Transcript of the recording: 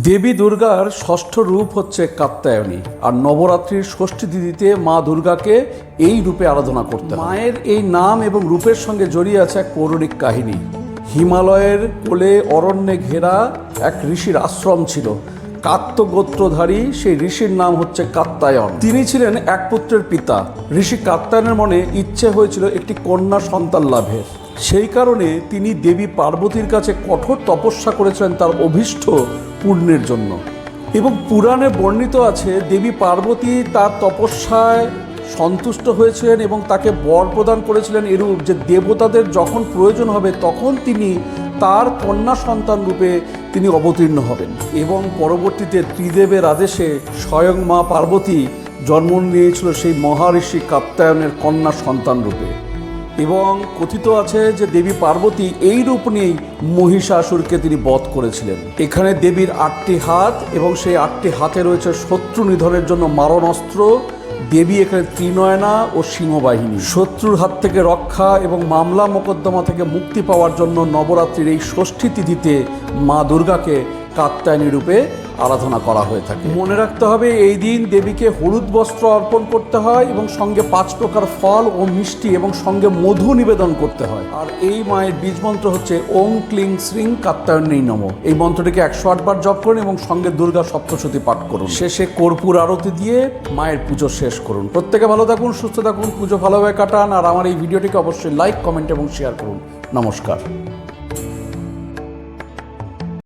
দেবী দুর্গার ষষ্ঠ রূপ হচ্ছে কাত্যায়নী, আর নবরাত্রির ষষ্ঠী তিথিতে মা দুর্গাকে এই রূপে আরাধনা করতে হয়। মায়ের এই নাম এবং রূপের সঙ্গে জড়িয়ে আছে এক পৌরাণিক কাহিনী। হিমালয়ের কোলে অরণ্যে ঘেরা এক ঋষির আশ্রম ছিল। কাত্য গোত্রধারী সেই ঋষির নাম হচ্ছে কাত্যায়ন। তিনি ছিলেন এক পুত্রের পিতা। ঋষি কাত্যায়নের মনে ইচ্ছে হয়েছিল একটি কন্যা সন্তান লাভের। সেই কারণে তিনি দেবী পার্বতীর কাছে কঠোর তপস্যা করেছিলেন তার অভীষ্ট পূর্ণের জন্য। এবং পুরাণে বর্ণিত আছে দেবী পার্বতী তার তপস্যায় সন্তুষ্ট হয়েছিলেন এবং তাকে বর প্রদান করেছিলেন এরূপ যে দেবতাদের যখন প্রয়োজন হবে তখন তিনি তার কন্যা সন্তান রূপে তিনি অবতীর্ণ হবেন। এবং পরবর্তীতে ত্রিদেবের আদেশে স্বয়ং মা পার্বতী জন্ম নিয়েছিল সেই মহাঋষি কাত্যায়নের কন্যা সন্তান রূপে। এবং কথিত আছে যে দেবী পার্বতী এই রূপ নিয়েই মহিষাসুরকে তিনি বধ করেছিলেন। এখানে দেবীর 8টি হাত এবং সেই 8টি হাতে রয়েছে শত্রু নিধনের জন্য মারণাস্ত্র। দেবী এখানে ত্রিনয়না ও সিংহবাহিনী। শত্রুর হাত থেকে রক্ষা এবং মামলা মোকদ্দমা থেকে মুক্তি পাওয়ার জন্য নবরাত্রির এই ষষ্ঠী তিথিতে মা দুর্গাকে কাত্যায়নী রূপে আরাধনা করা হয়ে থাকে। মনে রাখতে হবে এই দিন দেবীকে হলুদ বস্ত্র অর্পণ করতে হয় এবং সঙ্গে 5 প্রকার ফল ও মিষ্টি এবং সঙ্গে মধু নিবেদন করতে হয়। আর এই মায়ের বীজ মন্ত্র হচ্ছে ওং ক্লিং শ্রীং কাত্যায়নী নমঃ। এই মন্ত্রটিকে 108 বার জপ করুন এবং সঙ্গে দুর্গা সপ্তশতী পাঠ করুন। শেষে কর্পূর আরতি দিয়ে মায়ের পুজো শেষ করুন। প্রত্যেকে ভালো থাকুন, সুস্থ থাকুন, পুজো ভালোভাবে কাটান। আর আমার এই ভিডিওটিকে অবশ্যই লাইক, কমেন্ট এবং শেয়ার করুন। নমস্কার।